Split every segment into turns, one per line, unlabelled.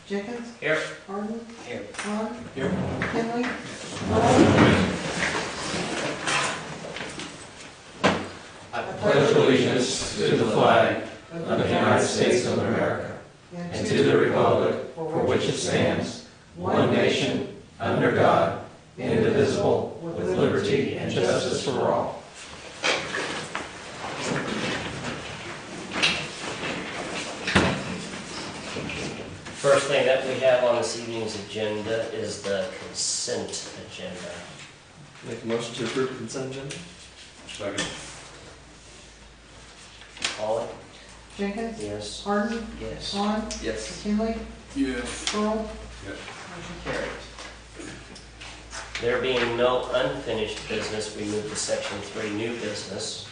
Jenkins?
Here.
Harden?
Here.
Vaughn?
Here.
McKinley?
I pledge allegiance to the flag of the United States of America and to the republic for which it stands, one nation, under God, indivisible, with liberty and justice for all.
First thing that we have on this evening's agenda is the consent agenda.
Make a motion to approve the consent agenda.
Second.
Call it?
Jenkins?
Yes.
Harden?
Yes.
Vaughn?
Yes.
McKinley?
Yes.
Pearl?
Yes.
Motion carries.
There being no unfinished business, we move to section 3, new business.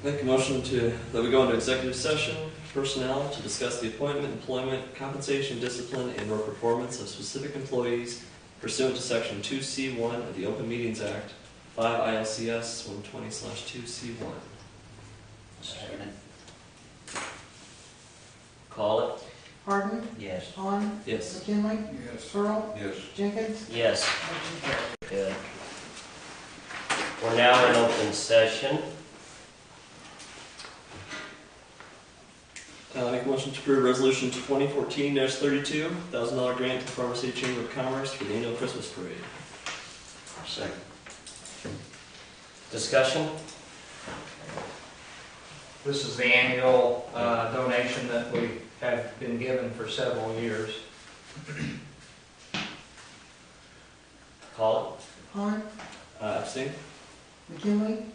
Make a motion that we go into executive session, personnel, to discuss the appointment, employment, compensation, discipline, and or performance of specific employees pursuant to section 2C1 of the Open Meetings Act, 5 ILCS 120/2C1.
Second. Call it?
Harden?
Yes.
Vaughn?
Yes.
McKinley?
Yes.
Pearl?
Yes.
Jenkins?
Yes.
Motion carries.
Good. We're now in open session.
Make a motion to approve resolution 2014-32, $1,000 grant to Farmer City Chamber of Commerce for the annual Christmas parade.
Second.
Discussion?
This is the annual donation that we have been given for several years.
Call
Vaughn?
Abstain?
McKinley?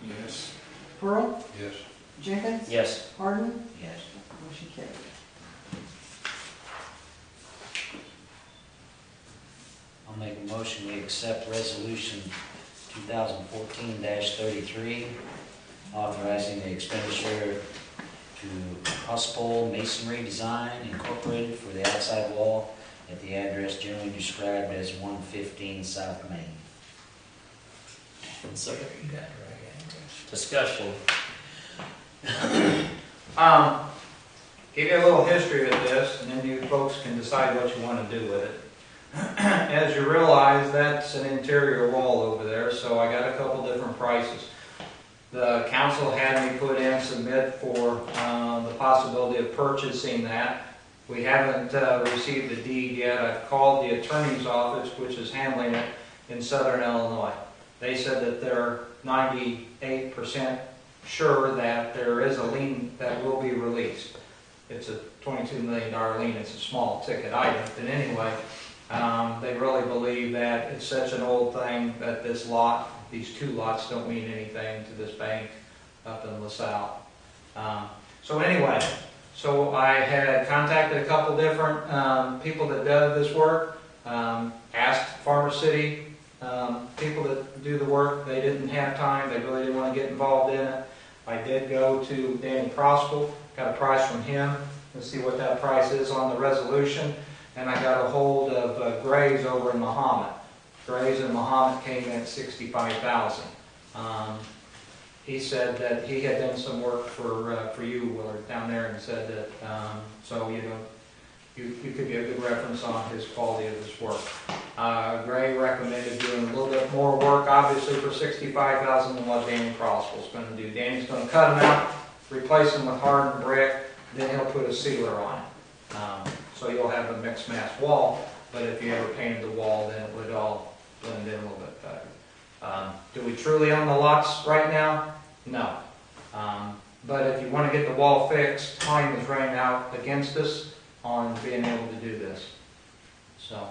Yes.
Pearl?
Yes.
Jenkins?
it? Yes.
Harden?
Yes.
Motion carries.
I'll make a motion, we accept resolution 2014-33, authorizing the expenditure to Huspole Masonry Design Incorporated for the outside wall at the address generally described as 115 South Main.
Second.
Discussion?
Give you a little history of this, and then you folks can decide what you want to do with it. As you realize, that's an interior wall over there, so I got a couple different prices. The council had me put in submit for the possibility of purchasing that. We haven't received the deed yet. I've called the attorney's office, which is handling it in Southern Illinois. They said that they're 98% sure that there is a lien that will be released. It's a $22 million lien. It's a small ticket item, but anyway, they really believe that it's such an old thing that this lot, these two lots, don't mean anything to this bank up in LaSalle. So anyway, so I had contacted a couple different people that do this work, asked Farmer City people that do the work. They didn't have time. They really didn't want to get involved in it. I did go to Danny Proskell, got a price from him. Let's see what that price is on the resolution. And I got a hold of Graves over in Mahomet. Graves in Mahomet came in at $65,000. He said that he had done some work for you, Willard, down there, and said that so you could be a good reference on his quality of his work. Gray recommended doing a little bit more work, obviously, for $65,000 than what Danny Proskell's going to do. Danny's going to cut them out, replace them with hardened brick, then he'll put a sealer on it. So you'll have a mixed mass wall, but if you ever painted the wall, then it would all blend in a little bit better. Do we truly own the lots right now? No. But if you want to get the wall fixed, time is running out against us on being able to do this. So.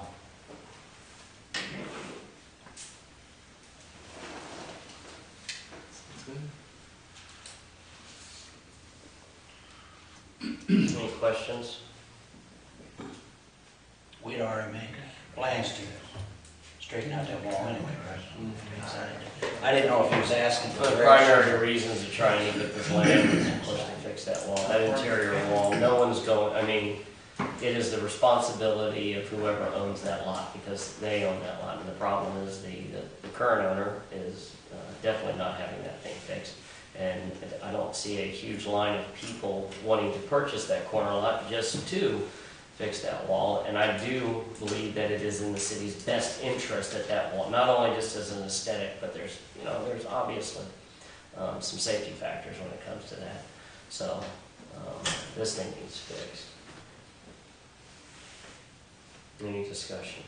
Any questions?
We'd already made plans to straighten out that wall anyway, right? I didn't know if he was asking for
The
direction.
primary reason is to try and get this land, of course, to fix that wall, that interior wall. No one's going, I mean, it is the responsibility of whoever owns that lot, because they own that lot. And the problem is the current owner is definitely not having that thing fixed. And I don't see a huge line of people wanting to purchase that corner lot just to fix that wall. And I do believe that it is in the city's best interest that that wall, not only just as an aesthetic, but there's, there's obviously some safety factors when it comes to that. So this thing needs fixed. Any discussion?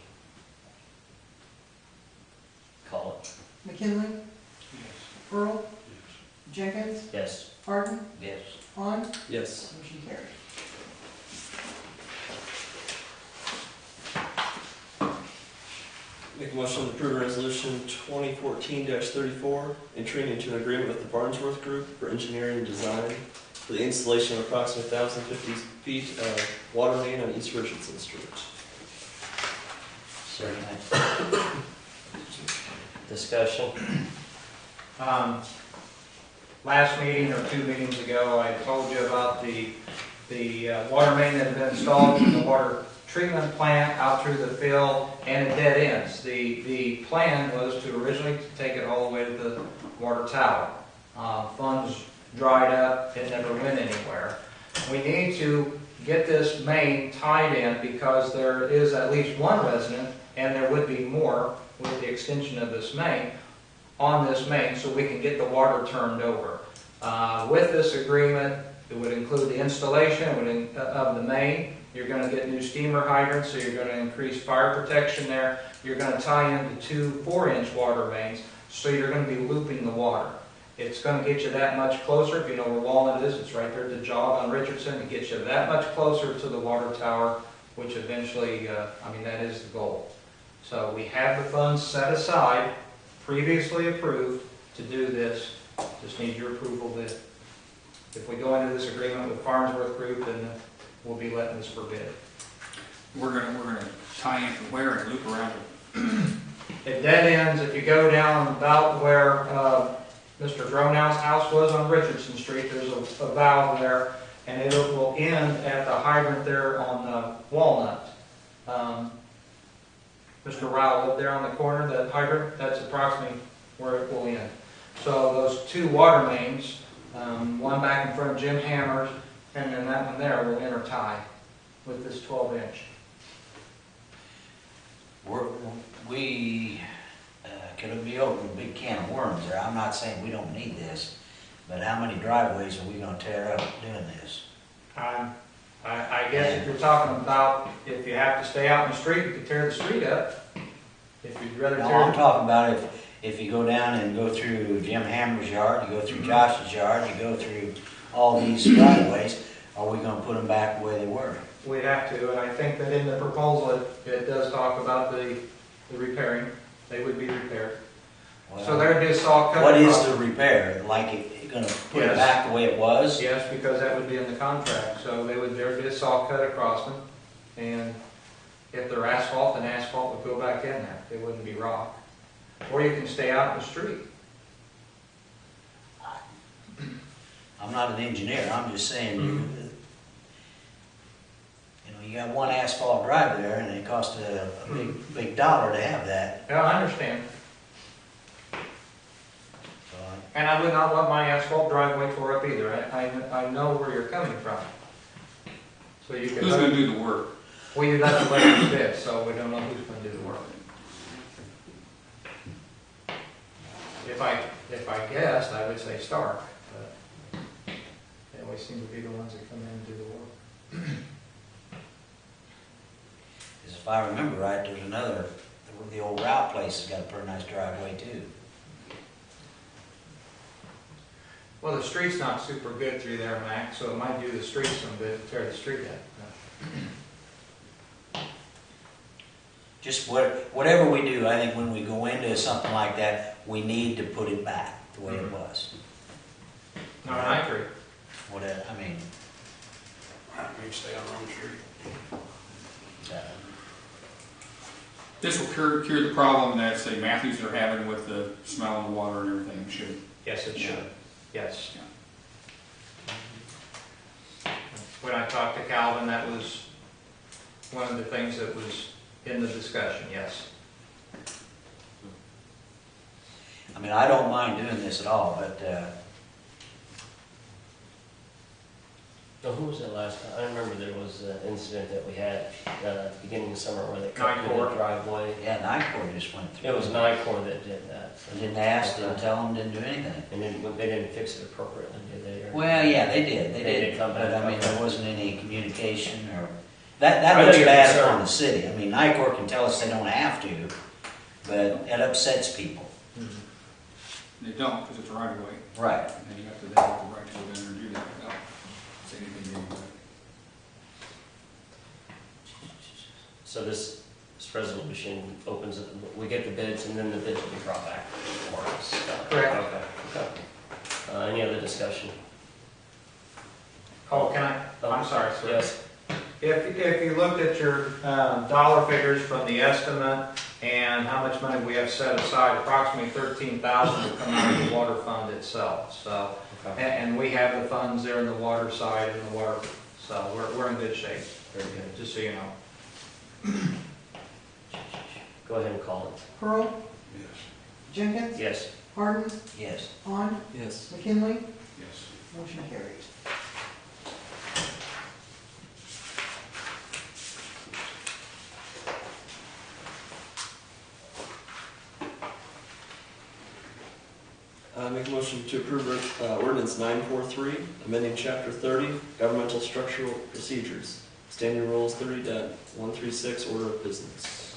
Call it.
McKinley,
Yes.
Pearl, Jenkins,
Yes.
Harden,
Yes.
Han,
Yes.
motion carried.
Make a motion to approve resolution 2014-34, entering into an agreement with the Barnesworth Group for engineering and design for the installation of approximately 1,050 feet of water main on East Richardson Street.
Second.
Discussion?
Last meeting or 2 meetings ago, I told you about the water main that had been installed in the water treatment plant out through the field, and it dead ends. The plan was to originally take it all the way to the water tower. Funds dried up, it never went anywhere. We need to get this main tied in because there is at least one resident, and there would be more with the extension of this main, on this main, so we can get the water turned over. With this agreement, it would include the installation of the main. You're going to get new steamer hydrants, so you're going to increase fire protection there. You're going to tie into 2 4-inch water mains, so you're going to be looping the water. It's going to get you that much closer. If you know where Walnut is, it's right there at the jog on Richardson. It gets you that much closer to the water tower, which eventually, that is the goal. So we have the funds set aside, previously approved, to do this. Just need your approval that if we go into this agreement with Farnsworth Group, then we'll be letting this for bid.
We're gonna tie in from where and loop around it.
It dead ends if you go down about where Mr. Gronow's house was on Richardson Street. There's a valve there, and it will end at the hydrant there on Walnut. Mr. Rao lived there on the corner, that hydrant, that's approximately where it will end. So those 2 water mains, one back in front of Jim Hammer's, and then that one there will intertie with this 12-inch.
We could be opening a big can of worms there. I'm not saying we don't need this, but how many driveways are we going to tear up doing this?
I guess if you're talking about if you have to stay out in the street, you could tear the street up. If you'd rather
No,
tear
I'm talking about if you go down and go through Jim Hammer's yard, you go through Josh's yard, you go through all these driveways, are we going to put them back the way they were?
We'd have to, and I think that in the proposal, it does talk about the repairing. They would be repaired.
Well,
So there'd be a saw cut
what is
across.
the repair? Like it going to put
Yes.
it back the way it was?
Yes, because that would be in the contract. So there'd be a saw cut across them, and if they're asphalt, then asphalt would go back in there. It wouldn't be rock. Or you can stay out in the street.
I'm not an engineer. I'm just saying you got one asphalt drive there, and it costs a big dollar to have that.
Yeah, I understand.
So
And I would not want my asphalt driveway tore up either. I know where you're coming from. So you can.
Who's gonna do the work?
Well, you'd have to let it bid, so we don't know who's going to do the work. If I guessed, I would say Stark, but they always seem to be the ones that come in and do the work.
Because if I remember right, there's another, the old route place has got a pretty nice driveway too.
Well, the street's not super good through there, Mac, so it might do the street some good to tear the street up.
Just whatever we do, I think when we go into something like that, we need to put it back the way it was.
No, and I agree.
Whatever, I mean,
We can stay on our own street.
uh,
This will cure the problem that, say, Matthews are having with the smell in the water and everything, should.
Yes, it should.
Yeah.
Yes. When I talked to Calvin, that was one of the things that was in the discussion, yes.
I mean, I don't mind doing this at all, but
Oh, who was it last time? I remember there was an incident that we had at the beginning of summer where they cut through
Nicor.
the driveway.
Yeah, NICOR just went through.
It was Nicor that did that.
They didn't ask, didn't tell them, didn't do anything.
And then they didn't fix it appropriately, did they? Or-
Well, yeah, they did, they
They
did,
did come
but
back,
I mean,
okay.
there wasn't any communication or,
I
that
know
looks
you're
bad
concerned.
upon the city. I mean, NICOR can tell us they don't have to, but it upsets people.
They don't, because it's right away,
Right.
and then you have to, they have the right to go in there and do that without saying anything to anybody.
So this resolution opens, we get the bids and then the bids will be brought back for us.
Correct.
Okay. Any other discussion?
Oh, can I? I'm sorry, sir.
Yes.
If you looked at your dollar figures from the estimate and how much money we have set aside, approximately $13,000 will come out of the water fund itself. So,
Okay.
and we have the funds there in the water side and the water, so we're in good shape.
Very good.
Just so you know.
Go ahead and call it.
Pearl,
Yes.
Jenkins,
Yes.
Harden,
Yes.
Han,
Yes.
McKinley,
Yes.
motion carries.
Make a motion to approve ordinance 943, amending chapter 30, governmental structural procedures, standing rules 30.136, order of business.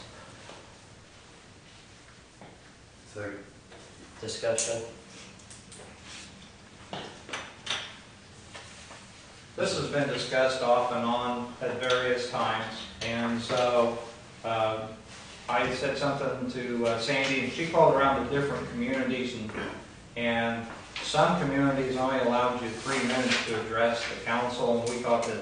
Second.
Discussion?
This has been discussed off and on at various times, and so I said something to Sandy, and she called around to different communities, and some communities only allowed you 3 minutes to address the council, and we thought that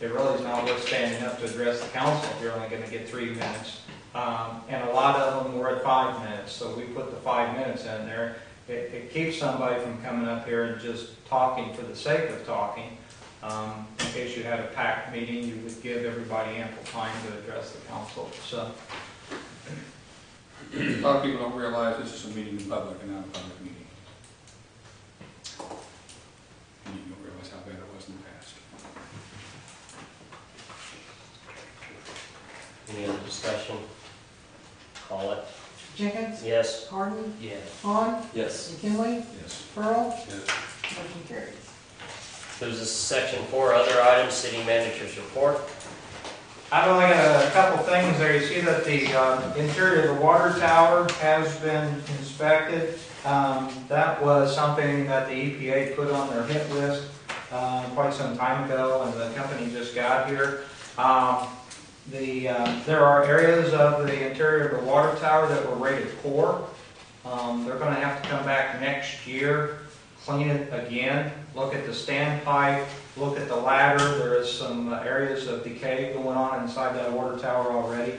it really is not worth standing up to address the council if you're only going to get 3 minutes. And a lot of them were at 5 minutes, so we put the 5 minutes in there. It keeps somebody from coming up here and just talking for the sake of talking. In case you had a packed meeting, you would give everybody ample time to address the council. So,
A lot of people don't realize this is a meeting in public and not a public meeting. And you don't realize how bad it was in the past.
Any other discussion? Call it.
Jenkins,
Yes.
Harden,
Yes.
Han,
Yes.
McKinley,
Yes.
Pearl,
Yes.
motion carries.
There's a section 4, other items, city manager's report.
I've only got a couple things there. You see that the interior of the water tower has been inspected. That was something that the EPA put on their hit list quite some time ago, and the company just got here. There are areas of the interior of the water tower that were rated poor. They're going to have to come back next year, clean it again, look at the standpipe, look at the ladder. There is some areas of decay going on inside that water tower already.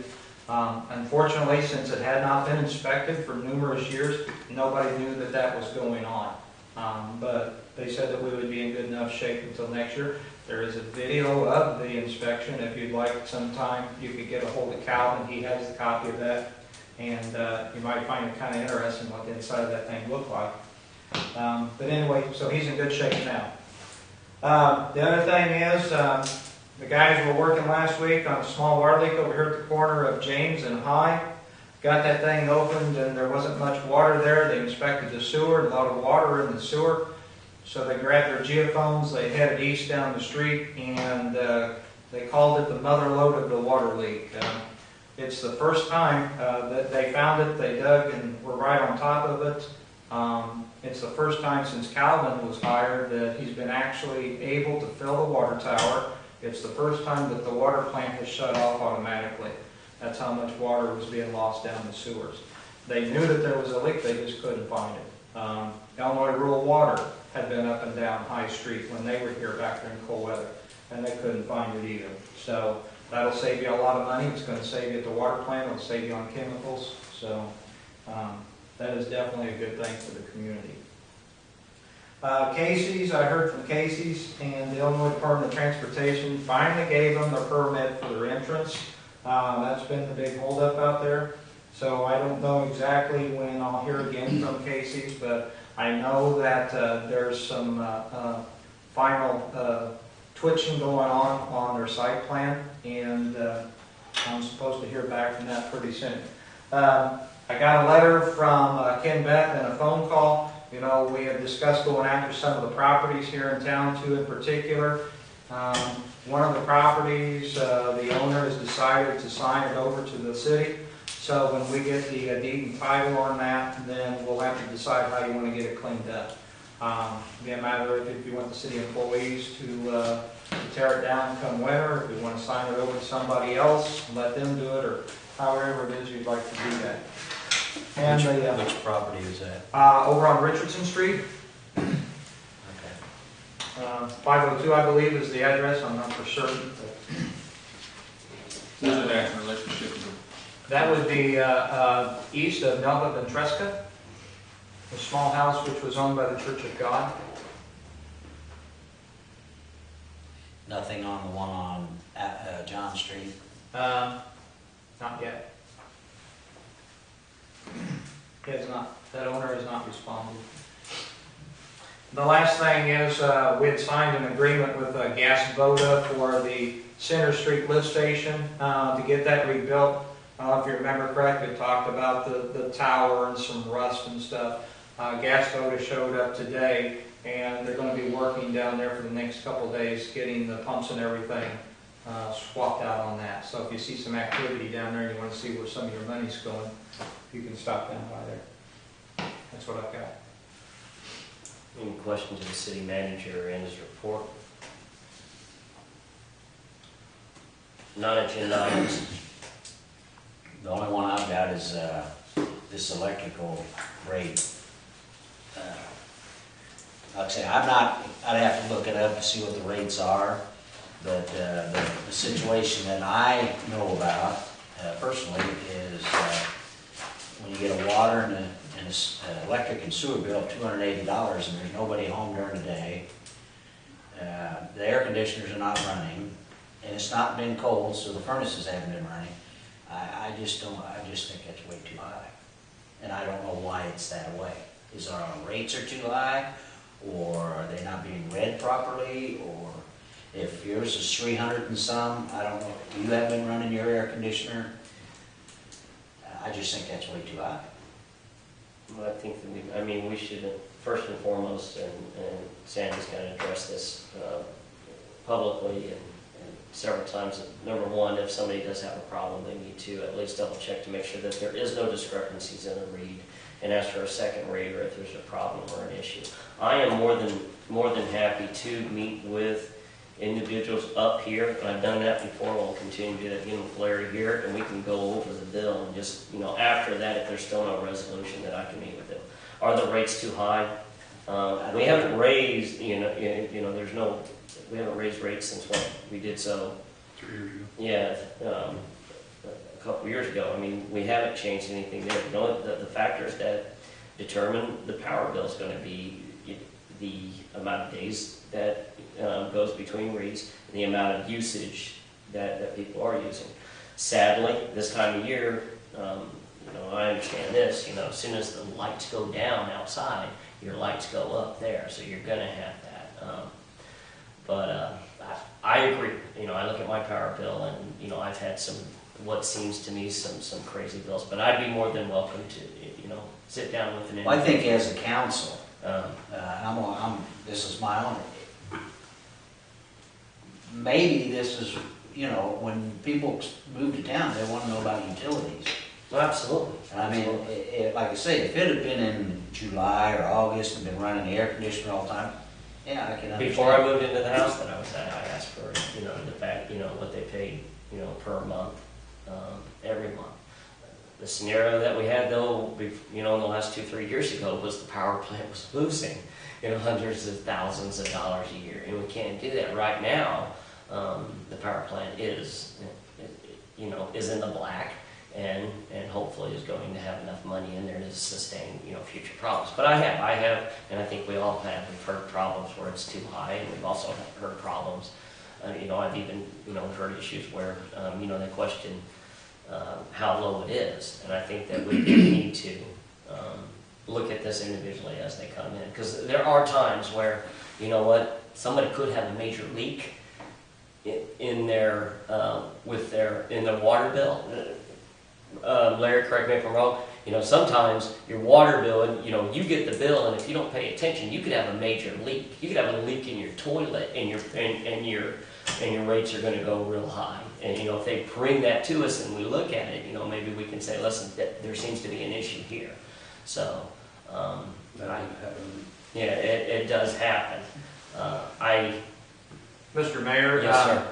Unfortunately, since it had not been inspected for numerous years, nobody knew that that was going on. But they said that we would be in good enough shape until next year. There is a video of the inspection. If you'd like sometime, you could get a hold of Calvin. He has a copy of that. And you might find it kind of interesting what the inside of that thing looked like. But anyway, so he's in good shape now. The other thing is, the guys were working last week on a small water leak over here at the corner of James and High. Got that thing opened and there wasn't much water there. They inspected the sewer, a lot of water in the sewer. So they grabbed their geophones, they headed east down the street, and they called it the mother lode of the water leak. It's the first time that they found it. They dug and were right on top of it. It's the first time since Calvin was hired that he's been actually able to fill the water tower. It's the first time that the water plant has shut off automatically. That's how much water was being lost down the sewers. They knew that there was a leak, they just couldn't find it. Illinois Rural Water had been up and down High Street when they were here back during cold weather, and they couldn't find it either. So that'll save you a lot of money. It's going to save you at the water plant. It'll save you on chemicals. So that is definitely a good thing for the community. Casey's, I heard from Casey's, and the Illinois Department of Transportation finally gave them their permit for their entrance. That's been the big holdup out there. So I don't know exactly when I'll hear again from Casey's, but I know that there's some final twitching going on their site plan, and I'm supposed to hear back from that pretty soon. I got a letter from Ken Beth and a phone call. You know, we have discussed going after some of the properties here in town, two in particular. One of the properties, the owner has decided to sign it over to the city. So when we get the deed and title on that, then we'll have to decide how you want to get it cleaned up. It'd be a matter of if you want the city employees to tear it down come winter, if you want to sign it over to somebody else, let them do it, or however it is you'd like to do that. And
Which property is that?
over on Richardson Street,
Okay.
502 I believe is the address, I'm not for certain. But
Where's it at in relationship to?
that would be east of Nelda Ventresca, a small house which was owned by the Church of God.
Nothing on the one on John Street?
Not yet. He has not, that owner has not responded. The last thing is, we had signed an agreement with Gas Voda for the Center Street lift station to get that rebuilt. If you remember correctly, we talked about the tower and some rust and stuff. Gas Voda showed up today, and they're going to be working down there for the next couple of days, getting the pumps and everything swapped out on that. So if you see some activity down there and you want to see where some of your money's going, you can stop down by there. That's what I've got.
Any questions of the city manager and his report? Non-agenda items.
The only one I've got is this electrical rate. Like I say, I'd have to look it up to see what the rates are, but the situation that I know about personally is when you get a water and an electric and sewer bill of $280 and there's nobody home during the day, the air conditioners are not running, and it's not been cold, so the furnaces haven't been running. I just think that's way too high, and I don't know why it's that way. Is our rates are too high, or are they not being read properly, or if yours is 300 and some, I don't know. You have been running your air conditioner. I just think that's way too high.
Well, I think that we should, first and foremost, and Sandy's going to address this publicly and several times. Number one, if somebody does have a problem, they need to at least double check to make sure that there is no discrepancies in the read, and ask for a second read or if there's a problem or an issue. I am more than happy to meet with individuals up here, and I've done that before. We'll continue to do that again with Larry here, and we can go over the bill and just, after that, if there's still no resolution, that I can meet with them. Are the rates too high? We haven't raised, we haven't raised rates since when we did so.
3 years ago.
Yeah, a couple years ago. We haven't changed anything there. The factors that determine the power bill is going to be the amount of days that goes between reads and the amount of usage that people are using. Sadly, this time of year, I understand this, as soon as the lights go down outside, your lights go up there, so you're going to have that. But I agree. I look at my power bill, and I've had what seems to me some crazy bills. But I'd be more than welcome to sit down with an individual.
Well, I think as a council, this is my own. Maybe this is when people move to town, they want to know about utilities.
Well, absolutely.
Like I say, if it had been in July or August and been running the air conditioner all the time, yeah, I can understand.
Before I moved into the house that I was at, I asked for, the fact, what they paid, per month, every month. The scenario that we had though, in the last 2-3 years ago was the power plant was losing, hundreds of thousands of dollars a year. And we can't do that right now. The power plant is in the black and hopefully is going to have enough money in there to sustain, future problems. But I have, and I think we all have, we've heard problems where it's too high, and we've also heard problems, I've even, heard issues where, they question how low it is. And I think that we need to look at this individually as they come in. Because there are times where, somebody could have a major leak, in their, in their water bill. Larry, correct me if I'm wrong, sometimes your water bill, you get the bill, and if you don't pay attention, you could have a major leak. You could have a leak in your toilet, and your rates are going to go real high. And if they bring that to us and we look at it, maybe we can say, listen, there seems to be an issue here. So, yeah, it does happen.
Mr. Mayor?
Yes, sir.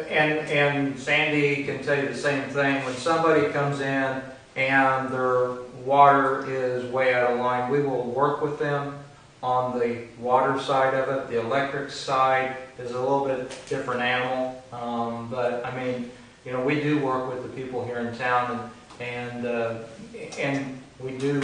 And Sandy can tell you the same thing. When somebody comes in and their water is way out of line, we will work with them on the water side of it. The electric side is a little bit different animal. But I mean, we do work with the people here in town, and we do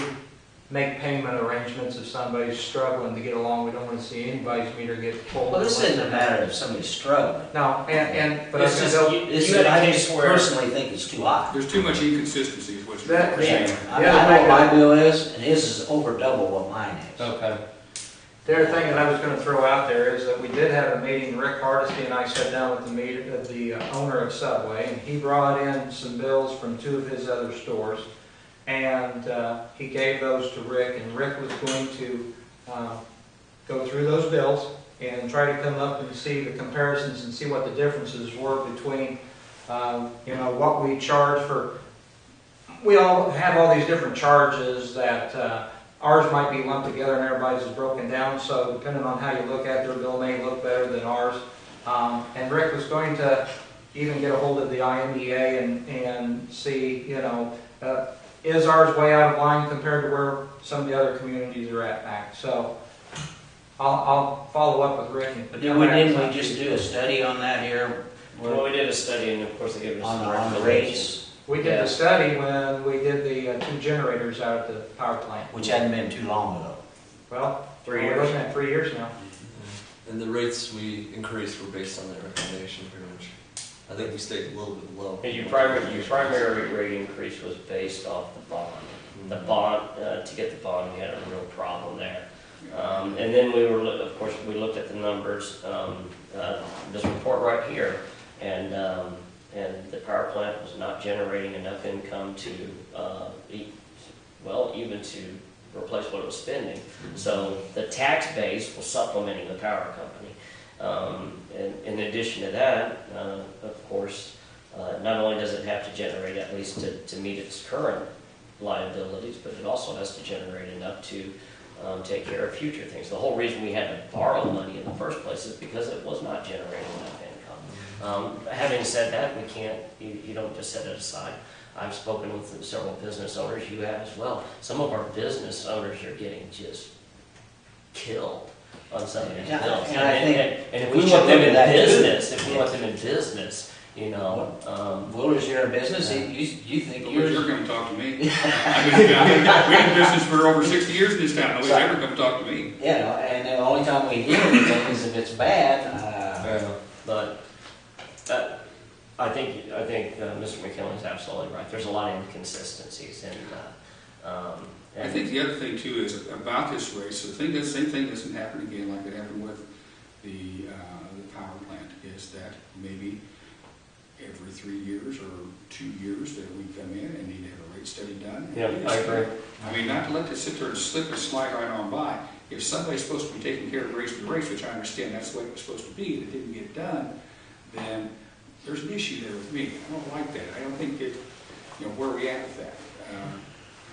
make payment arrangements if somebody's struggling to get along. We don't want to see anybody's meter get pulled.
Well, this isn't a matter of somebody struggling.
No, but
It's just,
I just personally think it's too high.
There's too much inconsistency is what you're
That-
saying.
I know what my bill is, and his is over double what mine is.
Okay.
The other thing that I was going to throw out there is that we did have a meeting. Rick Hardesty and I sat down with the owner of Subway, and he brought in some bills from 2 of his other stores, and he gave those to Rick, and Rick was going to go through those bills and try to come up and see the comparisons and see what the differences were between what we charge for. We all have all these different charges that ours might be lumped together and everybody's is broken down, so depending on how you look at it, their bill may look better than ours. And Rick was going to even get a hold of the IMEA and see, is ours way out of line compared to where some of the other communities are at back. So I'll follow up with Rick.
But didn't we just do a study on that here?
Well, we did a study, and of course they gave us some
On the
recommendations.
rates,
We did the study when we did the 2 generators out at the power plant.
which hadn't been too long ago.
Well,
3
we're
years.
looking at 3 years now.
And the rates we increased were based on that recommendation, pretty much. I think we stayed a little bit low.
And your primary rate increase was based off the bond. The bond, to get the bond, we had a real problem there. And then of course, we looked at the numbers, this report right here, and the power plant was not generating enough income to, even to replace what it was spending. So the tax base was supplementing the power company. And in addition to that, of course, not only does it have to generate at least to meet its current liabilities, but it also has to generate enough to take care of future things. The whole reason we had to borrow money in the first place is because it was not generating enough income. Having said that, we can't, you don't just set it aside. I've spoken with several business owners, you have as well. Some of our business owners are getting just killed on some of these
Yeah,
bills.
and I think
And if
we
we
should
want them
look
in
at that too.
business, if we want them in business,
Well, is your business, you think
Nobody's ever
yours,
come and talk to me. We've been in business for over 60 years in this town. Nobody's ever come and talk to me.
and the only time we hear anything is if it's bad.
But I think Mr. McKinley's absolutely right. There's a lot of inconsistencies,
I think the other thing too is about this race. So the same thing doesn't happen again like it happened with the power plant. Is that maybe every 3 years or 2 years that we come in and need to have a rate study done?
Yeah, I agree.
I mean, not to let this sit there and slip and slide right on by. If somebody's supposed to be taking care of race to race, which I understand that's the way it was supposed to be, and it didn't get done, then there's an issue there with me. I don't like that. I don't think where are we at with that?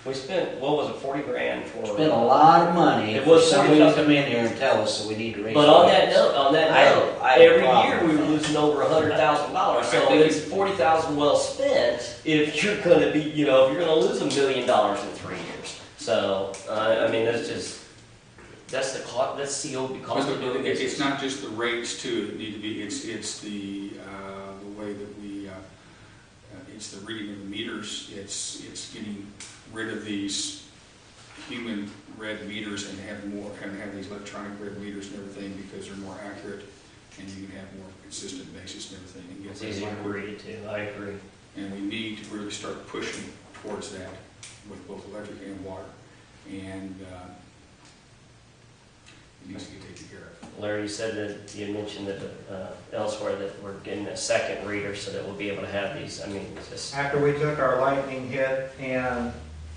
We spent, what was it, 40 grand for?
Spent a lot of money
It
for
was
somebody to
40,000.
come in here and tell us that we need to raise.
But on that note,
I have a
every
problem
year we
with
were
that.
losing over $100,000. So
I think
it's 40,000 well spent if you're going to be, if you're going to lose $1 million in 3 years. So I mean, that's the cost. That's COB cost of doing business.
It's not just the rates too that need to be. It's the way that we. It's the reading of the meters. It's getting rid of these human read meters and have these electronic read meters and everything because they're more accurate and you can have more consistent basis and everything. And
It's easier to read too. I agree.
And we need to really start pushing towards that with both electric and water. And it needs to get taken care of.
Larry, you said that, you mentioned that elsewhere that we're getting a second reader so that we'll be able to have these, I mean, just,
After we took our lightning hit and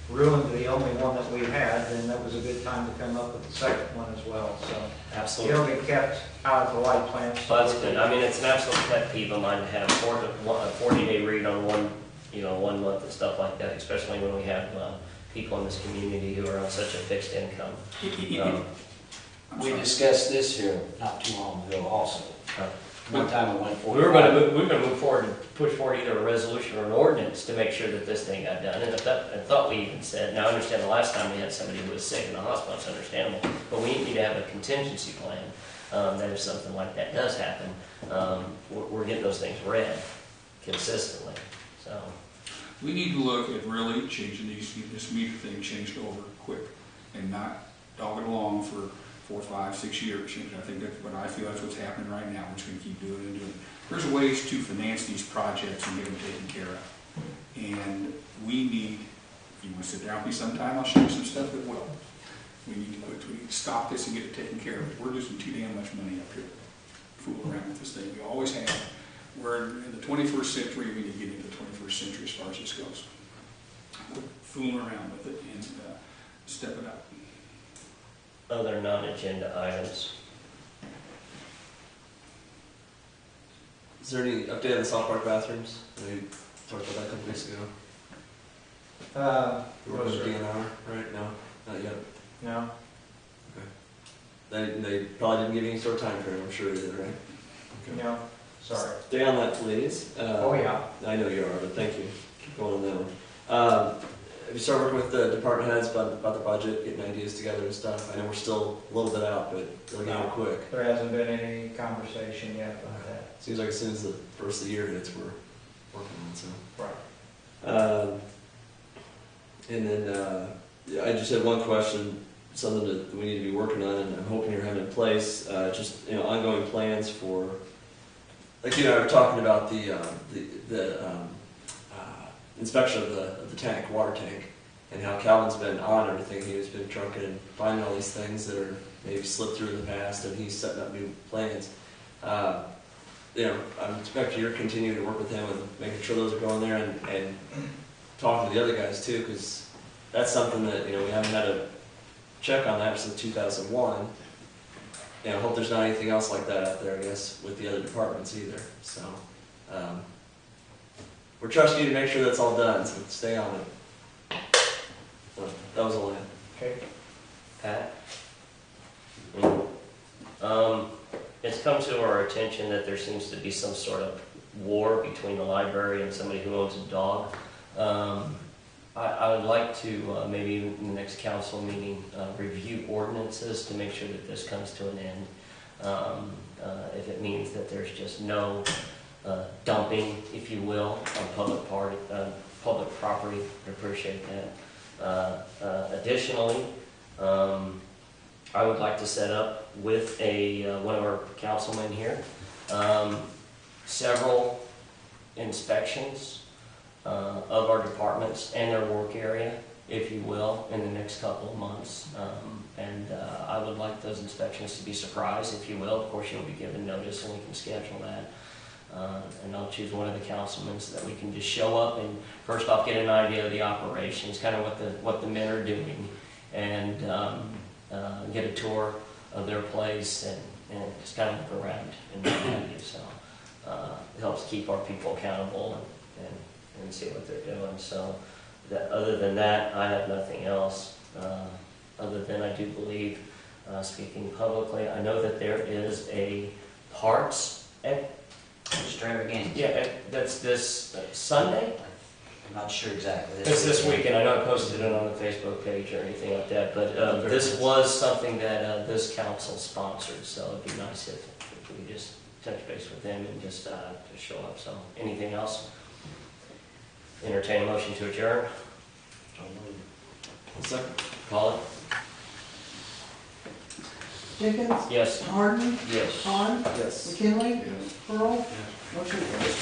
ruined the only one that we had, then that was a good time to come up with the second one as well, so.
absolutely.
It'll be kept out of the light plants.
Well, that's good. I mean, it's an absolute pet peeve of mine to have a 40-day read on one, 1 month and stuff like that, especially when we have people in this community who are on such a fixed income.
I'm
We
sorry.
discussed this here not too long ago also. One time it went
We
forward.
were going to move forward and push forward either a resolution or an ordinance to make sure that this thing got done. And I thought we even said, now I understand the last time we had somebody who was sick in the hospital, it's understandable, but we need to have a contingency plan that if something like that does happen, we're getting those things read consistently. So,
We need to look at really changing this meter thing changed over quick and not dog it along for 4, 5, 6 years. I think that's what I feel that's what's happening right now. We're just going to keep doing it and doing it. There's ways to finance these projects and get them taken care of. And we need, if you want to sit down with me sometime, I'll show you some stuff that will. We need to stop this and get it taken care of. We're losing too damn much money up here. Fool around with this thing. We always have. We're in the 21st century. We need to get into the 21st century as far as this goes. Quit fooling around with it and step it up.
other non-agenda items.
Is there any update on the South Park bathrooms? We talked about that a couple weeks ago. We're
Was
with
there-
DNR, right? No, not yet.
No,
They probably didn't give you any sort of time frame, I'm sure you did, right?
no, sorry.
Stay on that, please.
Oh, yeah.
I know you are, but thank you. Keep going on that one. Have you started working with the department heads about the budget, getting ideas together and stuff? I know we're still a little bit out, but they'll get it quick.
There hasn't been any conversation yet about that.
Seems like as soon as the first of the year hits, we're working on it, so.
Right.
And then I just had one question, something that we need to be working on, and I'm hoping you're having in place. Just ongoing plans for, like you and I were talking about the inspection of the tank, water tank, and how Calvin's been on everything. He's been trucking and finding all these things that are maybe slipped through in the past, and he's setting up new plans. I'm expecting you're continuing to work with him and making sure those are going there, and talking to the other guys too, because that's something that we haven't had a check on that since 2001. I hope there's not anything else like that out there, I guess, with the other departments either. So we're trusting you to make sure that's all done, so stay on it. So that was all I had.
Okay.
Pat? It's come to our attention that there seems to be some sort of war between the library and somebody who owns a dog. I would like to, maybe in the next council meeting, review ordinances to make sure that this comes to an end. If it means that there's just no dumping, if you will, on public property, I appreciate that. Additionally, I would like to set up with one of our councilmen here several inspections of our departments and their work area, if you will, in the next couple of months. I would like those inspections to be surprise, if you will. Of course, you'll be given notice and we can schedule that. And I'll choose one of the councilmen so that we can just show up and first off get an idea of the operations, kind of what the men are doing, and get a tour of their place and just kind of look around and what have you. So it helps keep our people accountable and see what they're doing. So other than that, I have nothing else. Other than I do believe, speaking publicly, I know that there is a parts
Extravaganza.
yeah, that's this Sunday.
I'm not sure exactly.
It's this weekend. I know I posted it on the Facebook page or anything like that, but this was something that this council sponsored, so it'd be nice if we could just touch base with them and just show up. So anything else? Entertain a motion to adjourn.
Second.
Call it.
Jenkins?
Yes.
Harden?
Yes.
Vaughn?
Yes.
McKinley?
Yes.
Pearl? Motion carries.